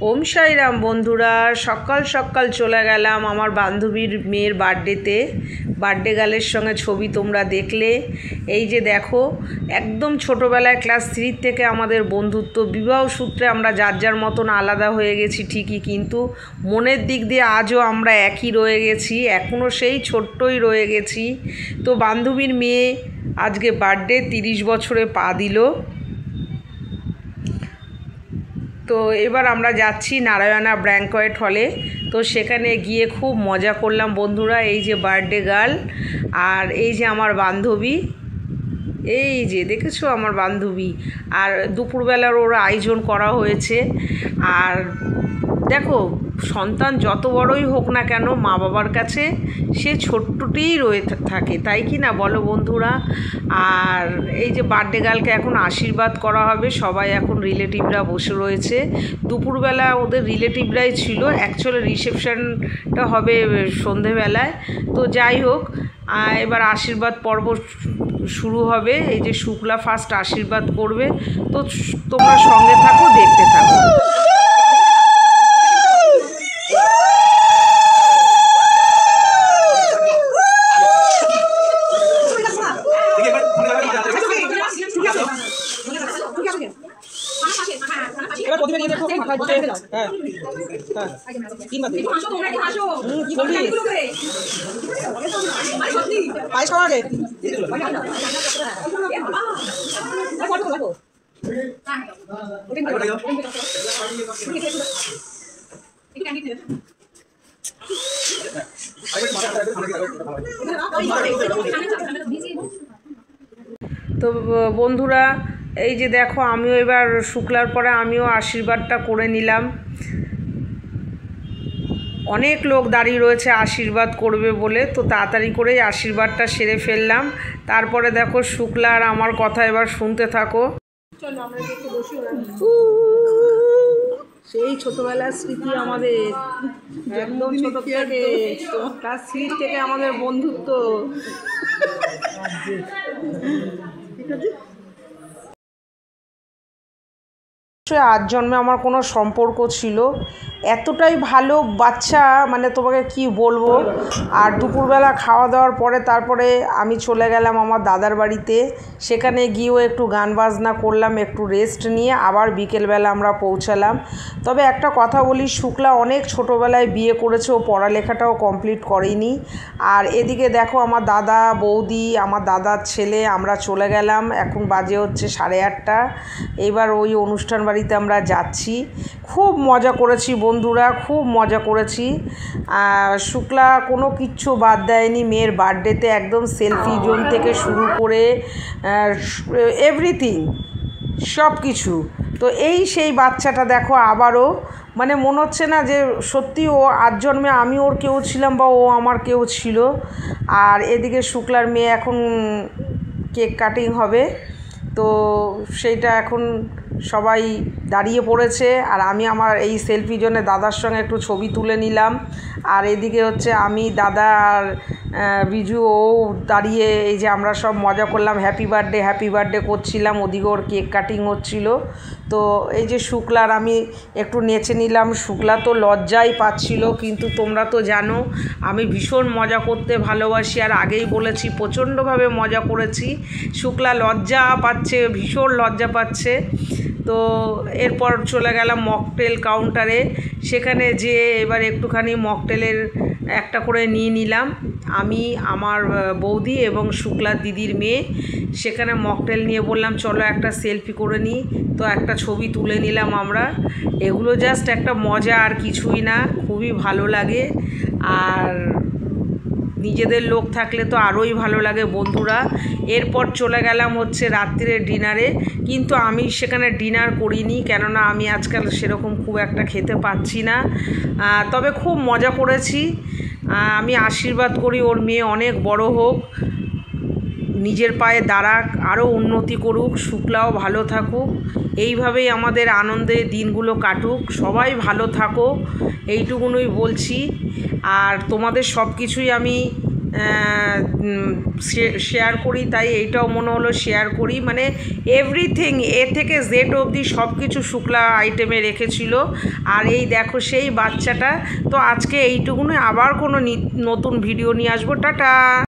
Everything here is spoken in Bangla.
ওম সাইরাম বন্ধুরা, সকাল সকাল চলে গেলাম আমার বান্ধবীর মেয়ের বার্থডেতে। বার্থডে গার্লের সঙ্গে ছবি তোমরা দেখলে। এই যে দেখো, একদম ছোটোবেলায় ক্লাস 3 থেকে আমাদের বন্ধুত্ব। বিবাহ সূত্রে আমরা যার যার মতন আলাদা হয়ে গেছি ঠিকই, কিন্তু মনের দিক দিয়ে আজও আমরা একই রয়ে গেছি, এখনও সেই ছোট্টই রয়ে গেছি। তো বান্ধবীর মেয়ে আজকে বার্থডে, 30 বছরে পা দিল। তো এবার আমরা যাচ্ছি নারায়ণা ব্যাংকোয়েট হলে। তো সেখানে গিয়ে খুব মজা করলাম বন্ধুরা। এই যে বার্থডে গার্ল, আর এই যে আমার বান্ধবী, এই যে দেখেছো আমার বান্ধবী। আর দুপুরবেলার ওরা আয়োজন করা হয়েছে। আর দেখো, সন্তান যত বড়ই হোক না কেন, মা বাবার কাছে সে ছোট্টটিই রয়ে থাকে, তাই কি না বলো বন্ধুরা? আর এই যে বার্থডে গার্লকে এখন আশীর্বাদ করা হবে, সবাই এখন রিলেটিভরা বসে রয়েছে। দুপুরবেলা ওদের রিলেটিভরাই ছিল, অ্যাকচুয়ালি রিসেপশনটা হবে সন্ধেবেলায়। তো যাই হোক, এবার আশীর্বাদ পর্ব শুরু হবে। এই যে শুক্লা ফার্স্ট আশীর্বাদ করবে, তো তোমরা সঙ্গে থাকো, দেখতে থাকো। এবার প্রতিমা নিয়ে দেখো, মাথায় বসে হ্যাঁ হ্যাঁ তিন বাতি কি বলবি পায়েস খাওয়া আগে তো বন্ধুরা, এই যে দেখো, আমিও এবার শুক্লার পরে আমিও আশীর্বাদটা করে নিলাম। অনেক লোক দাঁড়িয়ে রয়েছে আশীর্বাদ করবে বলে, তো তাড়াতাড়ি করেই আশীর্বাদটা সেরে ফেললাম। তারপরে দেখো, শুক্লা আর আমার কথা এবার শুনতে থাকো। চলো আমরা একটু বসি। সেই ছোটবেলার স্মৃতি আমাদের, একদম ছোট থেকে, ক্লাস 3 থেকে আমাদের বন্ধুত্ব। আজ জন্মে আমার কোনো সম্পর্ক ছিল, এতটাই ভালো বাচ্চা, মানে তোমাকে কি বলবো। আর দুপুরবেলা খাওয়া দাওয়ার পরে তারপরে আমি চলে গেলাম আমার দাদার বাড়িতে। সেখানে গিয়েও একটু গান বাজনা করলাম, একটু রেস্ট নিয়ে আবার বিকেলবেলা আমরা পৌঁছালাম। তবে একটা কথা বলি, শুক্লা অনেক ছোটোবেলায় বিয়ে করেছে, ও পড়ালেখাটাও কমপ্লিট করেনি। আর এদিকে দেখো, আমার দাদা বৌদি, আমার দাদার ছেলে, আমরা চলে গেলাম। এখন বাজে হচ্ছে 8:30। এইবার ওই অনুষ্ঠান বাড়িতে আমরা যাচ্ছি। খুব মজা করেছি বন্ধুরা, খুব মজা করেছি। শুক্লা কোনো কিচ্ছু বাদ দেয়নি মেয়ের বার্থডেতে, একদম সেলফি জোন থেকে শুরু করে এভরিথিং, সব কিছু। তো এই সেই বাচ্চাটা দেখো আবারও, মানে মনে হচ্ছে না যে সত্যি ও আজ জন্মে আমি ওর কেউ ছিলাম বা ও আমার কেউ ছিল। আর এদিকে শুক্লার মেয়ে এখন কেক কাটিং হবে, তো সেইটা এখন সবাই দাঁড়িয়ে পড়েছে। আর আমি আমার এই সেলফি জন্য দাদার সঙ্গে একটু ছবি তুলে নিলাম। আর এদিকে হচ্ছে আমি, দাদা আর বিজু, ও দাঁড়িয়ে এই যে আমরা সব মজা করলাম, হ্যাপি বার্থডে করছিলাম। ওদিকে ওর কেক কাটিং হচ্ছিল। তো এই যে শুক্লার আমি একটু নেচে নিলাম। শুক্লা তো লজ্জাই পাচ্ছিল, কিন্তু তোমরা তো জানো আমি ভীষণ মজা করতে ভালোবাসি, আর আগেই বলেছি প্রচণ্ডভাবে মজা করেছি। শুক্লা লজ্জা পাচ্ছে, ভীষণ লজ্জা পাচ্ছে। তো এরপর চলে গেলাম মকটেল কাউন্টারে। সেখানে যে এবার একটুখানি মকটেলের একটা করে নিয়ে নিলাম, আমি, আমার বৌদি এবং শুক্লার দিদির মেয়ে। সেখানে মকটেল নিয়ে বললাম চলো একটা সেলফি করে নিই। তো একটা ছবি তুলে নিলাম আমরা। এগুলো জাস্ট একটা মজা, আর কিছুই না, খুবই ভালো লাগে। আর নিজেদের লোক থাকলে তো আরোই ভালো লাগে বন্ধুরা। এরপর চলে গেলাম হচ্ছে রাত্রিরে ডিনারে, কিন্তু আমি সেখানে ডিনার করিনি, কেননা আমি আজকাল সেরকম খুব একটা খেতে পাচ্ছি না। তবে খুব মজা করেছি। আমি আশীর্বাদ করি ওর মেয়ে অনেক বড় হোক, নিজের পায়ে দাঁড়াক, আরও উন্নতি করুক, শুক্লাও ভালো থাকুক। এইভাবেই আমাদের আনন্দে দিনগুলো কাটুক, সবাই ভালো থাকো, এইটুকুনই বলছি। আর তোমাদের সব কিছুই আমি শেয়ার করি, তাই এইটাও মনে হলো শেয়ার করি। মানে এভরিথিং এ থেকে জেড অবধি সব কিছু শুক্লা আইটেমে রেখেছিল। আর এই দেখো সেই বাচ্চাটা। তো আজকে এইটুকুনি, আবার কোনো নতুন ভিডিও নিয়ে আসবো। টাটা।